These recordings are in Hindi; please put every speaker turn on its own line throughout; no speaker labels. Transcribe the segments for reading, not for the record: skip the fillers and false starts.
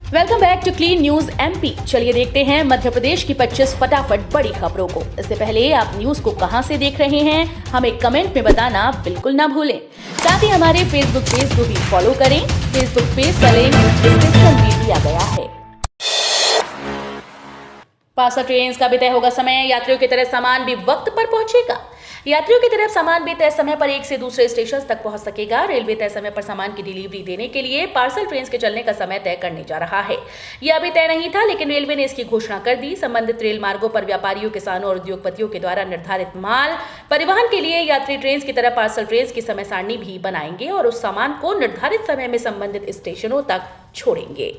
Welcome back to clean news MP. चलिए देखते हैं मध्य प्रदेश की 25 फटाफट बड़ी खबरों को। इससे पहले आप न्यूज को कहां से देख रहे हैं, हमें कमेंट में बताना बिल्कुल ना भूलें। साथ ही हमारे फेसबुक पेज को भी फॉलो करें। फेसबुक पेज का लिंक डिस्क्रिप्शन में दिया गया है। पार्सल ट्रेन का भी तय होगा समय, यात्रियों की तरह सामान भी वक्त पर पहुंचेगा। यात्रियों की तरफ सामान भी तय समय पर एक से दूसरे स्टेशन तक पहुंच सकेगा। रेलवे तय समय पर सामान की डिलीवरी देने के लिए पार्सल ट्रेन के चलने का समय तय करने जा रहा है। यह अभी तय नहीं था, लेकिन रेलवे ने इसकी घोषणा कर दी। संबंधित रेल मार्गों पर व्यापारियों, किसानों और उद्योगपतियों के द्वारा निर्धारित माल परिवहन के लिए यात्री ट्रेन की तरह पार्सल ट्रेन की समय सारणी भी बनाएंगे और उस सामान को निर्धारित समय में संबंधित स्टेशनों तक छोड़ेंगे।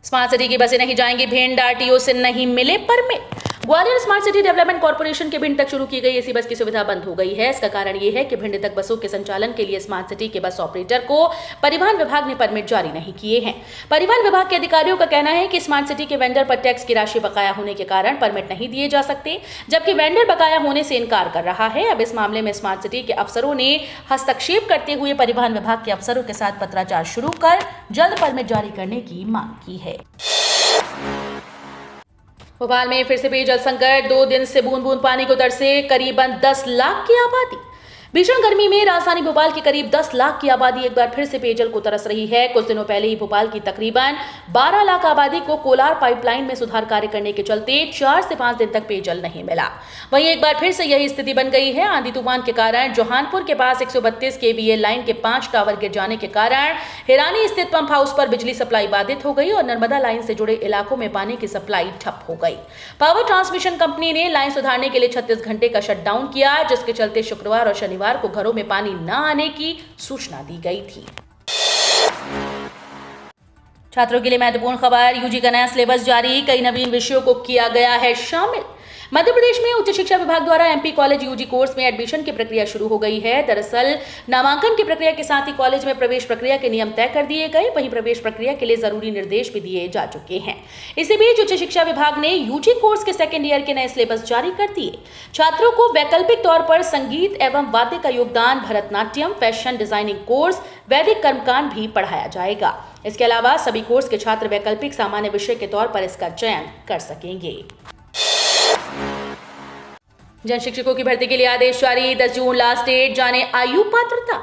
स्मार्ट सिटी की बसें नहीं जाएंगी भिंड, आरटीओ से नहीं मिले permit. Gwalior smart city development corporation के भिंड तक शुरू की गई एसी बस की सुविधा बंद हो गई है। इसका कारण ये है कि भिंड तक बसों के संचालन के लिए स्मार्ट सिटी के बस ऑपरेटर को परिवहन विभाग ने परमिट जारी नहीं किए हैं। परिवहन विभाग के अधिकारियों का कहना है कि स्मार्ट सिटी के वेंडर पर टैक्स की राशि बकाया होने के कारण परमिट नहीं दिए जा सकते, जबकि वेंडर बकाया होने से इनकार कर रहा है। अब इस मामले में स्मार्ट सिटी के अफसरों ने हस्तक्षेप करते हुए परिवहन विभाग के अफसरों के साथ पत्राचार शुरू कर जल्द परमिट जारी करने की मांग की है। भोपाल में फिर से पेयजल संकट, 2 दिन से बूंद बूंद पानी को तरसे करीबन 10 लाख की आबादी। भीषण गर्मी में राजधानी भोपाल की करीब 10 लाख की आबादी एक बार फिर से पेयजल को तरस रही है। कुछ दिनों पहले ही भोपाल की तकरीबन 12 लाख आबादी को कोलार पाइपलाइन में सुधार कार्य करने के चलते 4 से 5 दिन तक पेयजल नहीं मिला। वहीं एक बार फिर से यही स्थिति बन गई है। आंधी तूफान के कारण जौहानपुर के पास 132 केवीए लाइन के 5 टावर गिर जाने के कारण हिरानी स्थित पंप हाउस पर बिजली सप्लाई बाधित हो गई और नर्मदा लाइन से जुड़े इलाकों में पानी की सप्लाई ठप हो गई। पावर ट्रांसमिशन कंपनी ने लाइन सुधारने के लिए 36 घंटे का शटडाउन किया, जिसके चलते शुक्रवार और शनिवार को घरों में पानी न आने की सूचना दी गई थी। छात्रों के लिए महत्वपूर्ण खबर, यूजी का नया सिलेबस जारी, कई नवीन विषयों को किया गया है शामिल। मध्य प्रदेश में उच्च शिक्षा विभाग द्वारा एमपी कॉलेज यूजी कोर्स में एडमिशन की प्रक्रिया शुरू हो गई है। दरअसल नामांकन की प्रक्रिया के साथ ही कॉलेज में प्रवेश प्रक्रिया के नियम तय कर दिए गए, वहीं प्रवेश प्रक्रिया के लिए जरूरी निर्देश भी दिए जा चुके हैं। इसी बीच उच्च शिक्षा विभाग ने यूजी कोर्स के सेकेंड ईयर के नए सिलेबस जारी कर दिए। छात्रों को वैकल्पिक तौर पर संगीत एवं वाद्य का योगदान, भरतनाट्यम, फैशन डिजाइनिंग कोर्स, वैदिक कर्मकांड भी पढ़ाया जाएगा। इसके अलावा सभी कोर्स के छात्र वैकल्पिक सामान्य विषय के तौर पर इसका चयन कर सकेंगे। जन शिक्षकों की भर्ती के लिए आदेश जारी, 10 जून लास्ट डेट, जाने आयु पात्रता।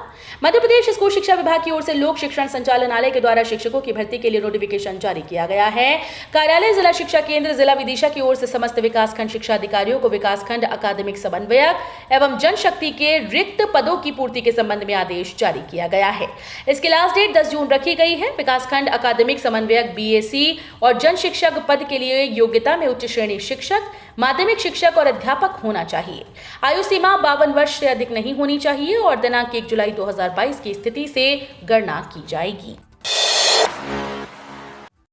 मध्य प्रदेश स्कूल शिक्षा विभाग की ओर से लोक शिक्षण संचालनालय के द्वारा शिक्षकों की भर्ती के लिए नोटिफिकेशन जारी किया गया है। कार्यालय जिला शिक्षा केंद्र जिला विदिशा की ओर से समस्त विकासखंड शिक्षा अधिकारियों को विकासखंड अकादमिक समन्वयक एवं जनशक्ति के रिक्त पदों की पूर्ति के संबंध में आदेश जारी किया गया है। इसकी लास्ट डेट 10 जून रखी गई है। विकासखंड अकादमिक समन्वयक बीएसी और जन शिक्षक पद के लिए योग्यता में उच्च श्रेणी शिक्षक, माध्यमिक शिक्षक और अध्यापक होना चाहिए। आयु सीमा 52 वर्ष से अधिक नहीं होनी चाहिए और दिनांक 1 जुलाई 2022 की स्थिति से गणना की जाएगी।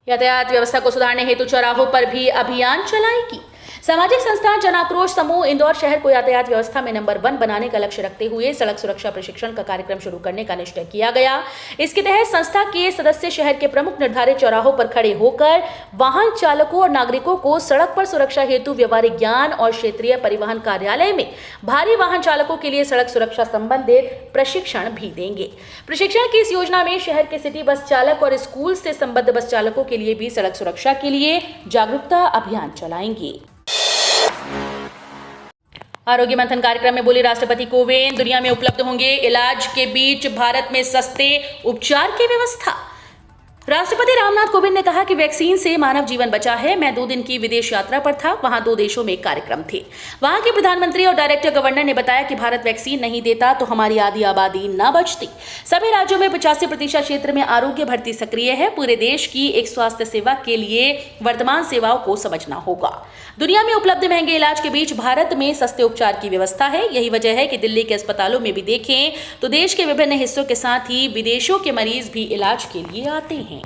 यातायात व्यवस्था को सुधारने हेतु चौराहों पर भी अभियान चलाएगी। सामाजिक संस्था जन आक्रोश समूह इंदौर शहर को यातायात व्यवस्था में नंबर 1 बनाने का लक्ष्य रखते हुए सड़क सुरक्षा प्रशिक्षण का कार्यक्रम शुरू करने का निश्चय किया गया। इसके तहत संस्था के सदस्य शहर के प्रमुख निर्धारित चौराहों पर खड़े होकर वाहन चालकों और नागरिकों को सड़क पर सुरक्षा हेतु व्यवहारिक ज्ञान और क्षेत्रीय परिवहन कार्यालय में भारी वाहन चालकों के लिए सड़क सुरक्षा संबंधित प्रशिक्षण भी देंगे। प्रशिक्षण की इस योजना में शहर के सिटी बस चालक और स्कूल से संबद्ध बस चालकों के लिए भी सड़क सुरक्षा के लिए जागरूकता अभियान चलाएंगे। आरोग्य मंथन कार्यक्रम में बोले राष्ट्रपति कोविंद, दुनिया में उपलब्ध होंगे इलाज के बीच भारत में सस्ते उपचार की व्यवस्था। राष्ट्रपति रामनाथ कोविंद ने कहा कि वैक्सीन से मानव जीवन बचा है। मैं 2 दिन की विदेश यात्रा पर था, वहां 2 देशों में कार्यक्रम थे। वहां के प्रधानमंत्री और डायरेक्टर गवर्नर ने बताया कि भारत वैक्सीन नहीं देता तो हमारी आधी आबादी न बचती। सभी राज्यों में 85% क्षेत्र में आरोग्य भर्ती सक्रिय है। पूरे देश की एक स्वास्थ्य सेवा के लिए वर्तमान सेवाओं को समझना होगा। दुनिया में उपलब्ध महंगे इलाज के बीच भारत में सस्ते उपचार की व्यवस्था है। यही वजह है कि दिल्ली के अस्पतालों में भी देखें तो देश के विभिन्न हिस्सों के साथ ही विदेशों के मरीज भी इलाज के लिए आते हैं।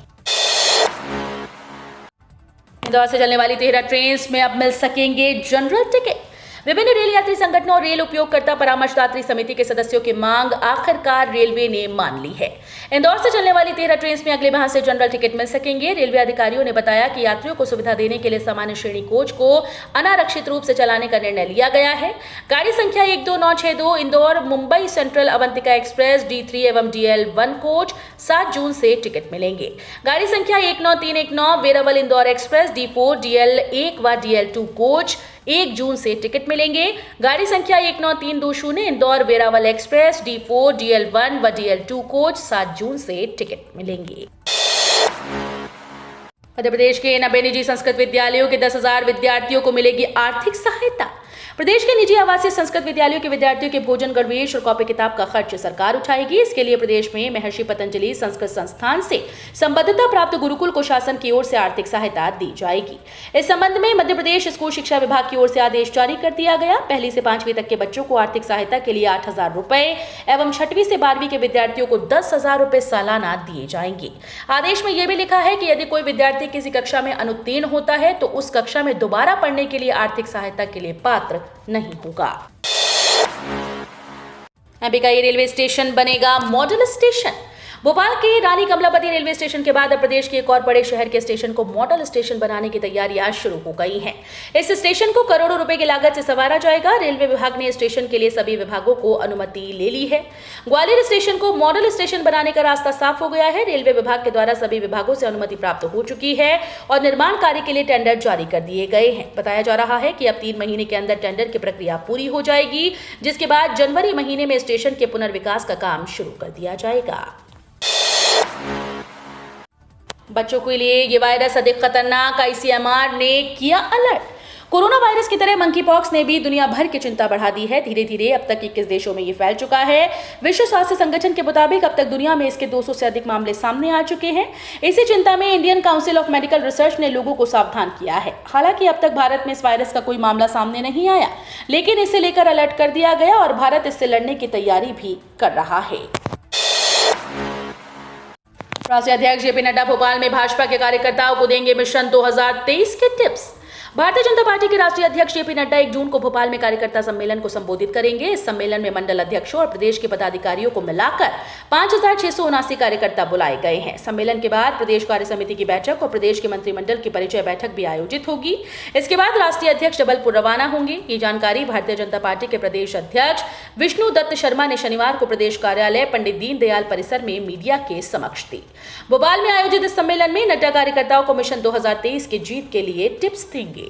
इंदौर से चलने वाली 13 ट्रेन में अब मिल सकेंगे जनरल टिकट। विभिन्न रेल यात्री संगठनों और रेल उपयोगकर्ता परामर्शदात्री समिति के सदस्यों की मांग आखिरकार रेलवे ने मान ली है। इंदौर से चलने वाली 13 ट्रेन में अगले माह से जनरल टिकट मिल सकेंगे। रेलवे अधिकारियों ने बताया कि यात्रियों को सुविधा देने के लिए सामान्य श्रेणी कोच को अनारक्षित रूप से चलाने का निर्णय लिया गया है। गाड़ी संख्या 12962 Indore Mumbai central Avantika express D3 एवं DL1 कोच 7 जून से टिकट मिलेंगे। गाड़ी संख्या 19319 Veraval Indore express D4 DL1 व DL2 कोच 1 जून से टिकट मिलेंगे। गाड़ी संख्या 19320 Indore Veraval express D4 DL1 व DL2 कोच 7 जून से टिकट मिलेंगे। मध्य प्रदेश के 90 निजी संस्कृत विद्यालयों के 10,000 विद्यार्थियों को मिलेगी आर्थिक सहायता। प्रदेश के निजी आवासीय संस्कृत विद्यालयों के विद्यार्थियों के भोजन, गणवेश और कॉपी किताब का खर्च सरकार उठाएगी। इसके लिए प्रदेश में महर्षि पतंजलि संस्कृत संस्थान से संबद्धता प्राप्त गुरुकुल को शासन की ओर से आर्थिक सहायता दी जाएगी। इस संबंध में मध्य प्रदेश स्कूल शिक्षा विभाग की ओर से आदेश जारी कर दिया गया। 1 से 5वीं तक के बच्चों को आर्थिक सहायता के लिए 8,000 रुपए एवं 6वीं से 12वीं के विद्यार्थियों को 10,000 रुपए सालाना दिए जाएंगे। आदेश में यह भी लिखा है कि यदि कोई विद्यार्थी किसी कक्षा में अनुत्तीर्ण होता है तो उस कक्षा में दोबारा पढ़ने के लिए आर्थिक सहायता के लिए पात्र नहीं होगा। अंबिकाई रेलवे स्टेशन बनेगा मॉडल स्टेशन। भोपाल के रानी कमलापति रेलवे स्टेशन के बाद अब प्रदेश के एक और बड़े शहर के स्टेशन को मॉडल स्टेशन बनाने की तैयारियां शुरू हो गई हैं। इस स्टेशन को करोड़ों रुपए की लागत से संवारा जाएगा। रेलवे विभाग ने स्टेशन के लिए सभी विभागों को अनुमति ले ली है। ग्वालियर स्टेशन को मॉडल स्टेशन बनाने का रास्ता साफ हो गया है। रेलवे विभाग के द्वारा सभी विभागों से अनुमति प्राप्त हो चुकी है और निर्माण कार्य के लिए टेंडर जारी कर दिए गए हैं। बताया जा रहा है कि अब 3 महीने के अंदर टेंडर की प्रक्रिया पूरी हो जाएगी, जिसके बाद जनवरी महीने में स्टेशन के पुनर्विकास का काम शुरू कर दिया जाएगा। बच्चों के लिए ये वायरस अधिक खतरनाक, ICMR ने किया अलर्ट। कोरोना वायरस की तरह मंकी पॉक्स ने भी दुनिया भर की चिंता बढ़ा दी है। धीरे धीरे अब तक 21 देशों में ये फैल चुका है। विश्व स्वास्थ्य संगठन के मुताबिक अब तक दुनिया में इसके 200 से अधिक मामले सामने आ चुके हैं। इसी चिंता में Indian council of medical research ने लोगों को सावधान किया है। हालांकि अब तक भारत में इस वायरस का कोई मामला सामने नहीं आया, लेकिन इसे लेकर अलर्ट कर दिया गया और भारत इससे लड़ने की तैयारी भी कर रहा है। राष्ट्रीय अध्यक्ष JP नड्डा भोपाल में भाजपा के कार्यकर्ताओं को देंगे मिशन 2023 के टिप्स। भारतीय जनता पार्टी के राष्ट्रीय अध्यक्ष JP नड्डा 1 जून को भोपाल में कार्यकर्ता सम्मेलन को संबोधित करेंगे। इस सम्मेलन में मंडल अध्यक्षों और प्रदेश के पदाधिकारियों को मिलाकर 5,679 कार्यकर्ता बुलाए गए हैं। सम्मेलन के बाद प्रदेश कार्य समिति की बैठक और प्रदेश के मंत्रिमंडल की परिचय बैठक भी आयोजित होगी। इसके बाद राष्ट्रीय अध्यक्ष जबलपुर रवाना होंगे। ये जानकारी भारतीय जनता पार्टी के प्रदेश अध्यक्ष विष्णु दत्त शर्मा ने शनिवार को प्रदेश कार्यालय पंडित दीनदयाल परिसर में मीडिया के समक्ष दी। भोपाल में आयोजित इस सम्मेलन में नड्डा कार्यकर्ताओं को मिशन 2023 की जीत के लिए टिप्स देंगे।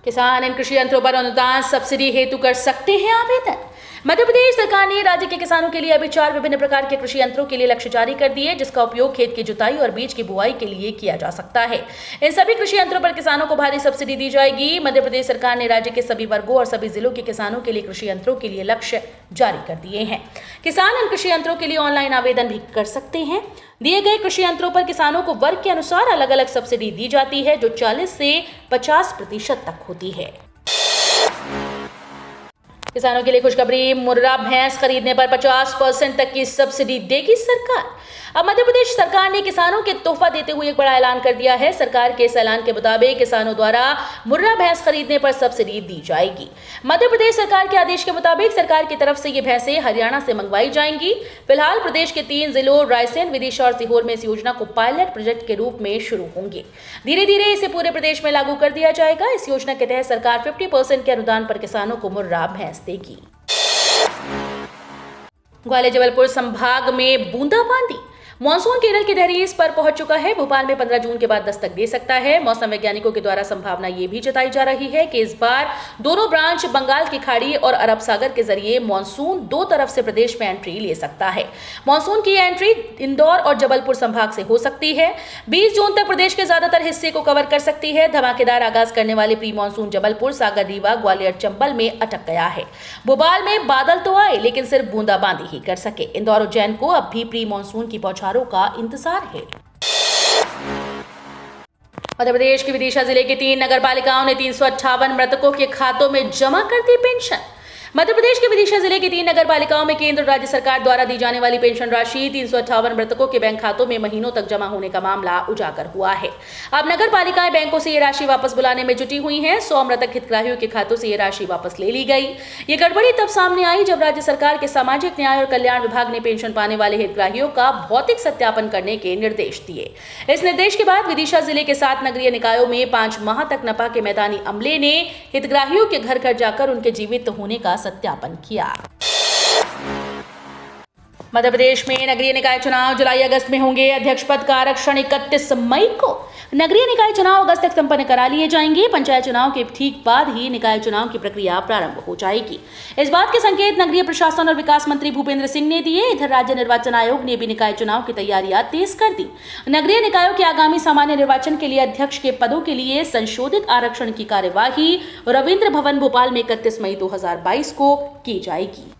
किसान इन कृषि यंत्रों पर अनुदान सब्सिडी हेतु कर सकते हैं आवेदन। मध्य प्रदेश सरकार ने राज्य के किसानों के लिए अभी 4 विभिन्न प्रकार के कृषि यंत्रों के लिए लक्ष्य जारी कर दिए, जिसका उपयोग खेत की जुताई और बीज की बुआई के लिए किया जा सकता है। इन सभी कृषि यंत्रों पर किसानों को भारी सब्सिडी दी जाएगी। मध्य प्रदेश सरकार ने राज्य के सभी वर्गों और सभी जिलों के किसानों के लिए कृषि यंत्रों के लिए लक्ष्य जारी कर दिए हैं। किसान इन कृषि यंत्रों के लिए ऑनलाइन आवेदन भी कर सकते हैं। दिए गए कृषि यंत्रों पर किसानों को वर्ग के अनुसार अलग अलग सब्सिडी दी जाती है, जो 40 से 50% तक होती है। किसानों के लिए खुशखबरी, मुर्रा भैंस खरीदने पर 50% तक की सब्सिडी देगी सरकार। अब मध्य प्रदेश सरकार ने किसानों के तोहफा देते हुए एक बड़ा ऐलान कर दिया है। सरकार के इस ऐलान के मुताबिक किसानों द्वारा मुर्रा भैंस खरीदने पर सब्सिडी दी जाएगी। मध्य प्रदेश सरकार के आदेश के मुताबिक सरकार की तरफ से ये भैंसें हरियाणा से मंगवाई जाएंगी। फिलहाल प्रदेश के 3 जिलों रायसेन, विदिशा और सीहोर में इस योजना को पायलट प्रोजेक्ट के रूप में शुरू होंगे। धीरे धीरे इसे पूरे प्रदेश में लागू कर दिया जाएगा। इस योजना के तहत सरकार 50% के अनुदान पर किसानों को मुर्रा भैंस देगी। ग्वालियर जबलपुर संभाग में बूंदाबांदी। मॉनसून केरल की दहलीज पर पहुंच चुका है। भोपाल में 15 जून के बाद दस्तक दे सकता है। मौसम वैज्ञानिकों के द्वारा संभावना ये भी जताई जा रही है कि इस बार दोनों ब्रांच बंगाल की खाड़ी और अरब सागर के जरिए मॉनसून 2 तरफ से प्रदेश में एंट्री ले सकता है। मॉनसून की एंट्री इंदौर और जबलपुर संभाग से हो सकती है। 20 जून तक प्रदेश के ज्यादातर हिस्से को कवर कर सकती है। धमाकेदार आगाज करने वाली प्री मानसून जबलपुर, सागर, रीवा, ग्वालियर, चंबल में अटक गया है। भोपाल में बादल तो आए, लेकिन सिर्फ बूंदाबांदी ही कर सके। इंदौर, उज्जैन को अब भी प्री मानसून की बौछारों का इंतजार है। मध्य प्रदेश की विदिशा जिले की 3 नगर पालिकाओं ने 358 मृतकों के खातों में जमा कर दी पेंशन। मध्य प्रदेश के विदिशा जिले की 3 नगर पालिकाओं में केंद्र और राज्य सरकार द्वारा दी जाने वाली पेंशन राशि 358 मृतकों के बैंक खातों में महीनों तक जमा होने का मामला उजागर हुआ है। अब नगर पालिकाएं बैंकों से ये राशि वापस बुलाने में जुटी हुई हैं। 100 मृतक हितग्राहियों के खातों से ये राशि वापस ले ली गई। ये गड़बड़ी तब सामने आई जब राज्य सरकार के सामाजिक न्याय और कल्याण विभाग ने पेंशन पाने वाले हितग्राहियों का भौतिक सत्यापन करने के निर्देश दिए। इस निर्देश के बाद विदिशा जिले के 7 नगरीय निकायों में 5 माह तक नपा के मैदानी अमले ने हितग्राहियों के घर घर जाकर उनके जीवित होने का सत्यापन किया। मध्य प्रदेश में नगरीय निकाय चुनाव जुलाई अगस्त में होंगे। अध्यक्ष पद का आरक्षण 31 मई को नगरीय निकाय चुनाव अगस्त तक संपन्न करा लिए जाएंगे। पंचायत चुनाव के ठीक बाद ही निकाय चुनाव की प्रक्रिया प्रारंभ हो जाएगी। इस बात के संकेत नगरीय प्रशासन और विकास मंत्री भूपेंद्र सिंह ने दिए। इधर राज्य निर्वाचन आयोग ने भी निकाय चुनाव की तैयारियां तेज कर दी। नगरीय निकायों के आगामी सामान्य निर्वाचन के लिए अध्यक्ष के पदों के लिए संशोधित आरक्षण की कार्यवाही रविंद्र भवन भोपाल में 31 मई 2022 को की जाएगी।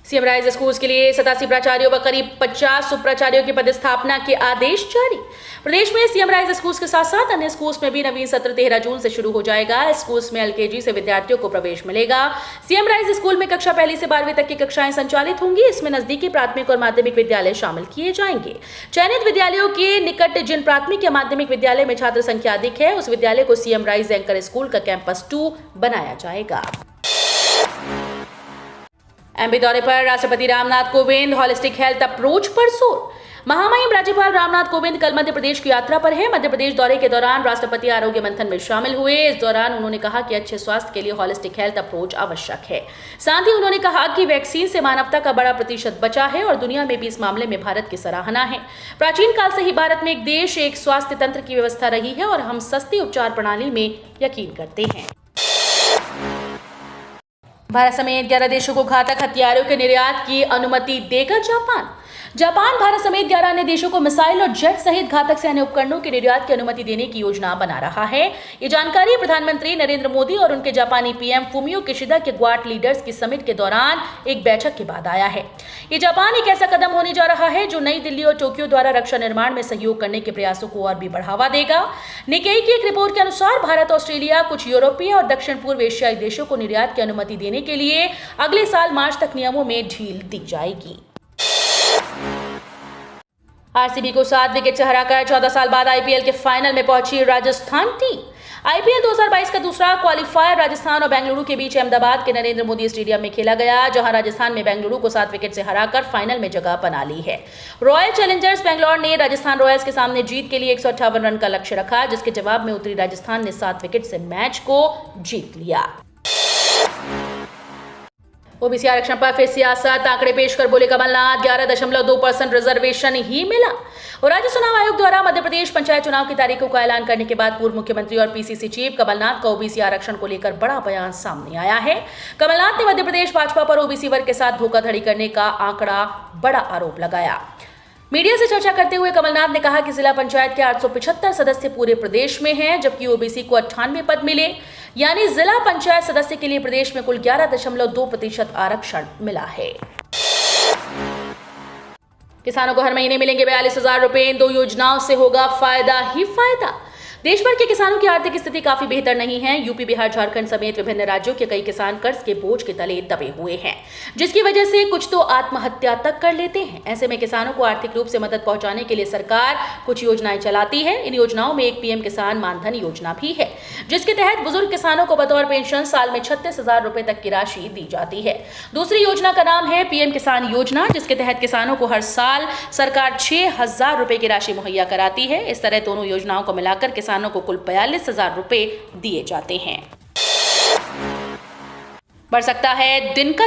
सीएम राइज स्कूल्स के लिए 87 प्राचार्यों व करीब 50 उपप्राचार्यों की पदस्थापना के आदेश जारी। प्रदेश में सीएम राइज स्कूल्स के साथ साथ अन्य स्कूल्स में भी नवीन सत्र 13 जून से शुरू हो जाएगा। स्कूल्स में एलकेजी से विद्यार्थियों को प्रवेश मिलेगा। सीएम राइज स्कूल में कक्षा 1 से 12वीं तक की कक्षाएं संचालित होंगी। इसमें नजदीकी प्राथमिक और माध्यमिक विद्यालय शामिल किए जाएंगे। चयनित विद्यालयों के निकट जिन प्राथमिक या माध्यमिक विद्यालय में छात्र संख्या अधिक है, उस विद्यालय को सीएम राइज एंकर स्कूल का कैंपस 2 बनाया जाएगा। एमपी दौरे पर राष्ट्रपति Ramnath Kovind, holistic health approach पर जोर। महामहिम राज्यपाल रामनाथ कोविंद कल मध्य प्रदेश की यात्रा पर है। मध्य प्रदेश दौरे के दौरान राष्ट्रपति आरोग्य मंथन में शामिल हुए। इस दौरान उन्होंने कहा कि अच्छे स्वास्थ्य के लिए हॉलिस्टिक हेल्थ अप्रोच आवश्यक है। साथ ही उन्होंने कहा कि वैक्सीन से मानवता का बड़ा प्रतिशत बचा है और दुनिया में भी इस मामले में भारत की सराहना है। प्राचीन काल से ही भारत में एक देश, एक स्वास्थ्य तंत्र की व्यवस्था रही है और हम सस्ती उपचार प्रणाली में यकीन करते हैं। भारत समेत 11 देशों को घातक हथियारों के निर्यात की अनुमति देगा जापान भारत समेत 11 अन्य देशों को मिसाइल और जेट सहित घातक सैन्य उपकरणों के निर्यात की अनुमति देने की योजना बना रहा है। ये जानकारी प्रधानमंत्री नरेंद्र मोदी और उनके जापानी पीएम फुमियो किशिदा के क्वाड लीडर्स की समिट के दौरान एक बैठक के बाद आया है। ये जापान एक ऐसा कदम होने जा रहा है जो नई दिल्ली और टोक्यो द्वारा रक्षा निर्माण में सहयोग करने के प्रयासों को और भी बढ़ावा देगा। निकेई की एक रिपोर्ट के अनुसार भारत, ऑस्ट्रेलिया, कुछ यूरोपीय और दक्षिण पूर्व एशियाई देशों को निर्यात की अनुमति देने के लिए अगले साल मार्च तक नियमों में ढील दी जाएगी। आरसीबी को 7 विकेट से हराकर 14 साल बाद आईपीएल के फाइनल में पहुंची राजस्थान टीम। आईपीएल 2022 का दूसरा क्वालिफायर राजस्थान और बेंगलुरु के बीच अहमदाबाद के नरेंद्र मोदी स्टेडियम में खेला गया, जहां राजस्थान में बेंगलुरु को 7 विकेट से हराकर फाइनल में जगह बना ली है। रॉयल चैलेंजर्स बेंगलौर ने राजस्थान रॉयल्स के सामने जीत के लिए 158 रन का लक्ष्य रखा, जिसके जवाब में उतरी राजस्थान ने 7 विकेट से मैच को जीत लिया। ओबीसी आरक्षण पर फिर सियासत, आंकड़े पेश कर बोले कमलनाथ, 11.2% रिजर्वेशन ही मिला। और राज्य चुनाव आयोग द्वारा मध्य प्रदेश पंचायत चुनाव की तारीखों का ऐलान करने के बाद पूर्व मुख्यमंत्री और पीसीसी चीफ कमलनाथ का ओबीसी आरक्षण को लेकर बड़ा बयान सामने आया है। कमलनाथ ने मध्य प्रदेश भाजपा पर ओबीसी वर्ग के साथ धोखाधड़ी करने का आंकड़ा बड़ा आरोप लगाया। मीडिया से चर्चा करते हुए कमलनाथ ने कहा कि जिला पंचायत के 875 सदस्य पूरे प्रदेश में हैं, जबकि ओबीसी को 98 पद मिले, यानी जिला पंचायत सदस्य के लिए प्रदेश में कुल 11.2% आरक्षण मिला है। किसानों को हर महीने मिलेंगे 42,000 रुपए। इन 2 योजनाओं से होगा फायदा ही फायदा। देश भर के किसानों की आर्थिक स्थिति काफी बेहतर नहीं है। यूपी, बिहार, झारखंड समेत विभिन्न राज्यों के कई किसान कर्ज के बोझ के तले दबे हुए हैं, जिसकी वजह से कुछ तो आत्महत्या तक कर लेते हैं। ऐसे में किसानों को आर्थिक रूप से मदद पहुंचाने के लिए सरकार कुछ योजनाएं चलाती है। इन योजनाओं में एक पीएम किसान मानधन योजना भी है, जिसके तहत बुजुर्ग किसानों को बतौर पेंशन साल में 36,000 रुपए तक की राशि दी जाती है। दूसरी योजना का नाम है पीएम किसान योजना, जिसके तहत किसानों को हर साल सरकार 6,000 रुपए की राशि मुहैया कराती है। इस तरह दोनों योजनाओं को मिलाकर किसानों को कुल 42,000 रुपए दिए जाते हैं। बढ़ सकता है दिन का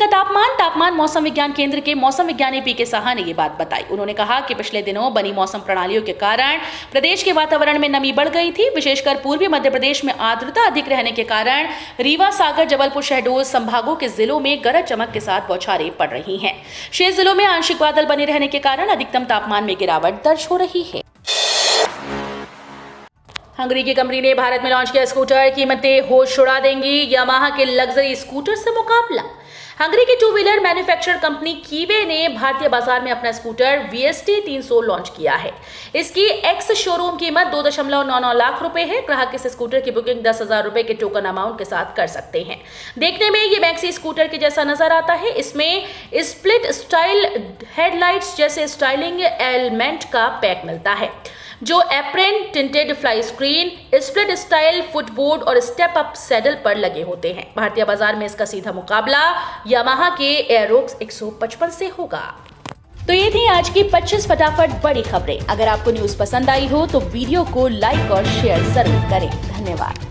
तापमान। तापमान मौसम विज्ञान केंद्र के मौसम विज्ञानी पीके साहा ने ये बात बताई। उन्होंने कहा कि पिछले दिनों बनी मौसम प्रणालियों के कारण प्रदेश के वातावरण में नमी बढ़ गई थी। विशेषकर पूर्वी मध्य प्रदेश में आर्द्रता अधिक रहने के कारण रीवा, सागर, जबलपुर, शहडोल संभागों के जिलों में गरज चमक के साथ बौछारें पड़ रही हैं। शेष जिलों में आंशिक बादल बने रहने के कारण अधिकतम तापमान में गिरावट दर्ज हो रही है। हंगरी की कंपनी ने भारत में लॉन्च किया स्कूटर, कीमतें होश उड़ा देंगी, यामाहा के लग्जरी स्कूटर से मुकाबला। हंगरी की टू व्हीलर मैन्युफैक्चरर कंपनी कीवे ने भारतीय बाजार में अपना स्कूटर VST 300 लॉन्च किया है। इसकी एक्स शोरूम कीमत 2.99 लाख रुपए है। ग्राहक इस स्कूटर की बुकिंग 10,000 रुपए के टोकन अमाउंट के साथ कर सकते हैं। देखने में ये मैक्सी स्कूटर के जैसा नजर आता है। इसमें स्प्लिट स्टाइल हेडलाइट्स जैसे स्टाइलिंग एलिमेंट का पैक मिलता है, जो apron, tinted fly screen, split style footboard और स्टेप अप सैडल पर लगे होते हैं। भारतीय बाजार में इसका सीधा मुकाबला यामाहा के एरोक्स 155 से होगा। तो ये थी आज की 25 फटाफट बड़ी खबरें। अगर आपको न्यूज पसंद आई हो तो वीडियो को लाइक और शेयर जरूर करें। धन्यवाद।